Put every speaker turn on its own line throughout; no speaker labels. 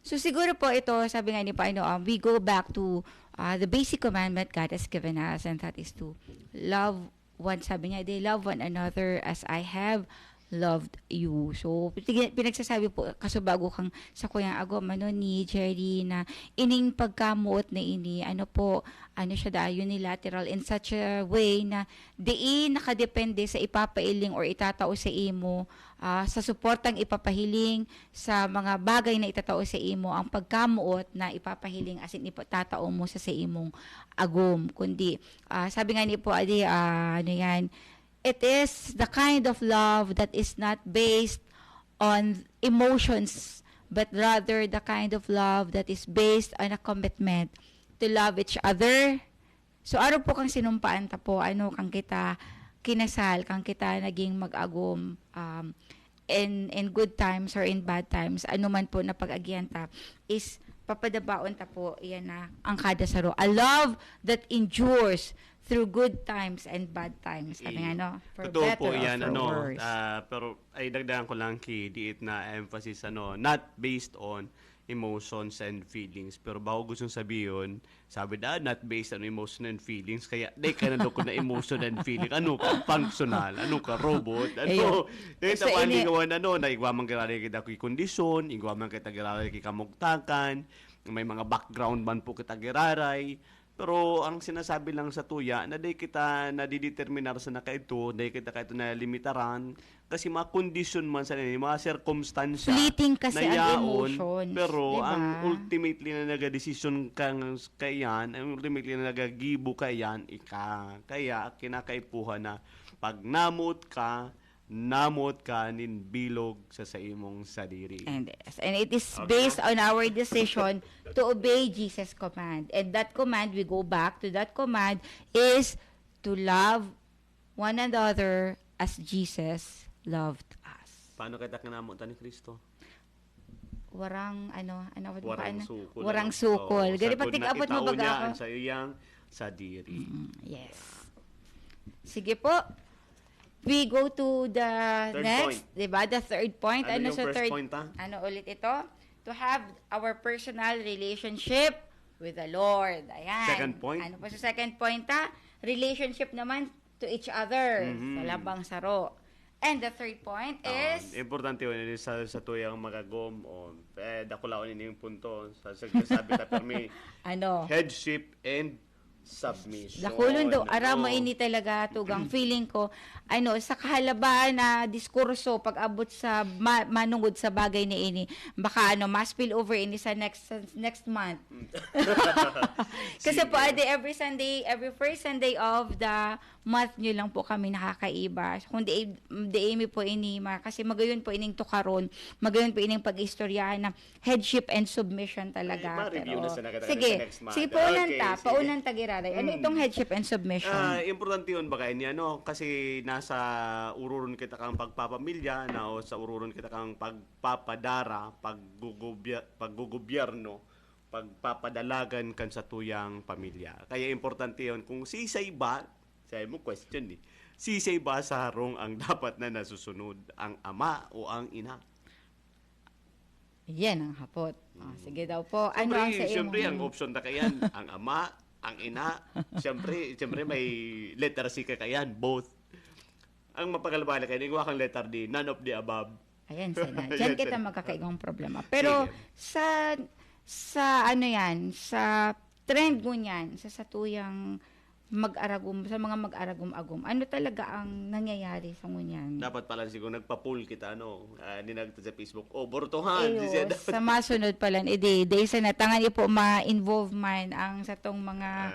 So siguro po ito, sabi nga ni Paano, we go back to the basic commandment God has given us, and that is to love one, sabi nga, they love one another as I have loved you. So, pinagsasabi po, kaso bago kang sa kuyang agom, ni Jerry, na ining pagkamuot na ini, siya da, unilateral in such a way na nakadepende sa ipapailing or itatao sa imo, sa suportang ipapahiling sa mga bagay na itatao sa imo, ang pagkamuot na ipapahiling asin itatao mo sa imong agom. Kundi, sabi nga ni po, it is the kind of love that is not based on emotions, but rather the kind of love that is based on a commitment to love each other. So, araw po kang sinumpaan ta po, kang kita kinasal, kang kita naging mag-agom, in good times or in bad times, ano man po na pag-agyan ta, is papadabaon ta po, yan na, ang kada saro. A love that endures through good times and bad times. Sabi nga, for
totoo
better
po yan,
or for worse.
pero ay dagdagan ko lang diit na emphasis, not based on emotions and feelings. Pero bago gustong sabihin, sabi not based on emotion and feelings, kaya di ka na ko na emotion and feeling. Ano ka? Functional? Ano ka? Robot? Ano? Dahil
So,
tapang lingawan, na igwamang kirari kita ko'y kondisyon, igwamang kita kirari kita kamugtakan, may mga background man po kita kiraray. Pero ang sinasabi lang sa tuya, na di kita nadideterminar sa nakaito, di kita kaito na limitaran, kasi mga kondisyon man sa nila, mga circumstansya,
fleeting kasi ang
yaon,
emotions.
pero
diba?
ang ultimately na naga-decision kang kayan, ang ultimately na nagagibo kayan, kaya kinakaipuhan na pag namot ka nin bilog sa imong sadiri.
And it is based on our decision to obey Jesus' command. And that command, we go back to that command, is to love one another as Jesus loved us.
Paano kita kinamot ni Kristo?
Warang
sukol.
Warang sukol. Gani pag tig-abot mo baga ako.
Sa iyang sadiri.
Yes. Sige po. We go to the
Third
next,
point.
diba? The third point.
Ano yung
sa
first
third
point, ha?
Ano ulit ito? To have our personal relationship with the Lord. Ayan.
Second point.
Ano pa sa second point, ha? Relationship naman to each other. Sa labang saro. And the third point is...
Importante yun sa tuyang magagom dakulaon yun yung punto. Sabi ta permi headship and submission.
Dakulon daw, ara mo ini talaga tugang feeling ko, sa kahalabaan na diskurso pag abot sa manungod sa bagay ni ini, baka mas spill over ini sa next month. Kasi po, every first Sunday of the month nyo lang po kami nakakaiba. Kung di po ini, kasi magayon po ining tukaron, magayon po ining pag-istoryahan ng headship and submission talaga.
Pero,
sige, paunan ta giraray. Ano itong headship and submission?
Importante yun baka ini, kasi nasa ururon kita kang pagpapamilya, o sa ururon kita kang pagpapadara, paggugobyerno, pagpapadalagan kan sa tuyang pamilya. Kaya importante yun, kung sisay ba, sabi mo question sisay ba sa harong ang dapat na nasusunod, ang ama o ang ina?
Yan ang hapot. Sige daw po. Ano ang sa imo?
Siyempre, ang option na kayan, ang ama, ang ina. Siyempre may letter C ka kayan, both. Ang mapagalbala kayo, nagawa kang letter D, none of the above.
Ayan, sana. Diyan kita magkakaigong problema. Pero sa trend mo niyan, sa tuyang sa mga mag-aragom-agom, ano talaga ang nangyayari sa ngunyan?
Dapat pala siguro nagpa-poll kita, ninagta sa Facebook, bortohan.
Sa masunod pala, isa na, tangan po ma-involve man ang sa tong mga,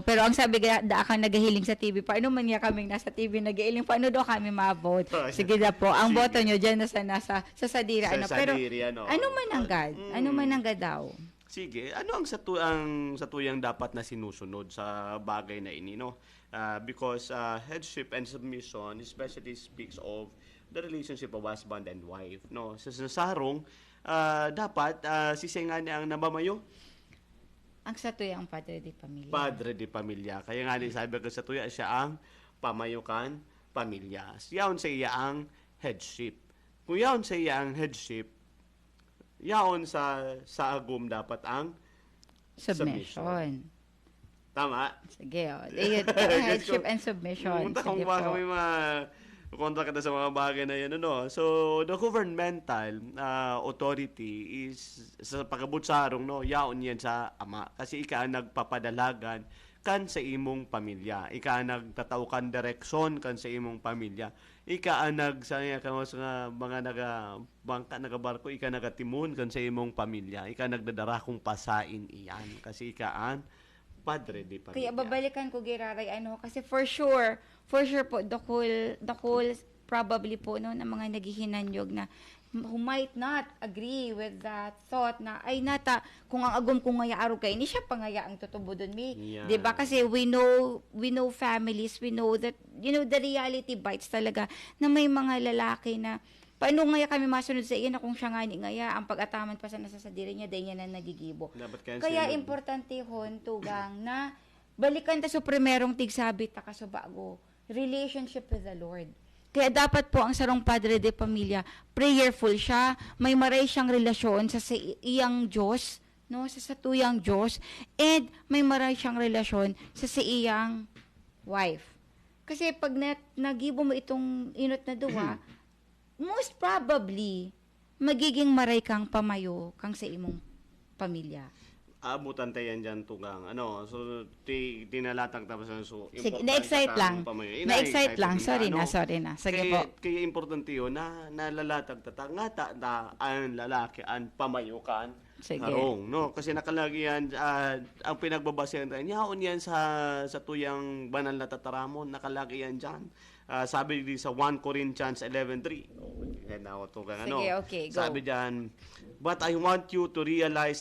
pero ang sabi kang nagahiling sa TV, paano man niya kaming nasa TV nagahiling, paano daw kami ma-vote? Sige na po, ang boto nyo dyan sa sadira. Pero, ano man ang God? Ano man ang God daw?
Sige, ano ang sa tuyang dapat na sinusunod sa bagay na ini, because headship and submission especially speaks of the relationship of husband and wife, sa sarong dapat sisengan niya ang nabamayo
ang sa tuyang padre de pamilya.
Padre de pamilya. Kaya nga sabi ko sa tuya siya ang pamayukan pamilya. Yaon sa iya ang headship. Kung yaon sa iya ang headship, yaon sa agum dapat ang
Submission.
tama.
Sige, oh.
Gets ko.
Headship and submission.
Punta kung
Sige
baka
po.
may mga kontra ka na sa mga bagay na yan. Ano? So, the governmental authority is sa pagkabutsarong, no, yaon yan sa ama. Kasi ika ang nagpapadalagan kan sa imong pamilya. Ika ang nagtatawkan direksyon kan sa imong pamilya. Ika ang nagsaya ka sa mga bangka, nagabarko, ika nagatimun kan sa imong pamilya. Ika nagdadara kung pasain iyan. Kasi ika ang padre di pamilya.
Kaya babalikan ko giraray kasi for sure po the whole probably po no ng mga naghihinanyog na who might not agree with that thought na ay nata kung ang agom kung ngaya araw kay ni siya pangaya ang tutubodon mi.
Yeah.
'Di ba? Kasi we know families, we know that the reality bites talaga na may mga lalaki na paano ngaya kami masunod sa iyan na kung siya nga ni ngaya ang pag-ataman pa sa nasasadiri niya dahil niya na nagigibo.
Dapat
Kaya importante hon tugang na balikan ta sa primerong tigsabit ta kaso bago relationship with the Lord. Kaya dapat po ang sarong padre de pamilya prayerful siya, may maray siyang relasyon sa iyang Diyos, no, sa tuyang Diyos, and may maray siyang relasyon sa iyang wife. Kasi pag nagibo mo itong inot na duwa, most probably, magiging maray kang pamayo kang sa imong pamilya.
Abutan tayo yan dyan tugang. So, tinalatag tapos so,
Sige,
importante
na-excite
ta
lang.
ang pamayo.
Na-excite lang.
Ina-
Sorry na. Sige
kaya,
po.
Kaya importante yun na nalalatag tata nga ta ang lalaki ang pamayukan
Sige.
harong, no? Kasi nakalagi yan ang pinagbabasehan tayo. Yaon yan sa tuyang banal na tataramon, nakalagi yan dyan. Sabi di sa 1 Corinthians 11:3. Sige,
okay, go.
Sabi diyan, but I want you to realize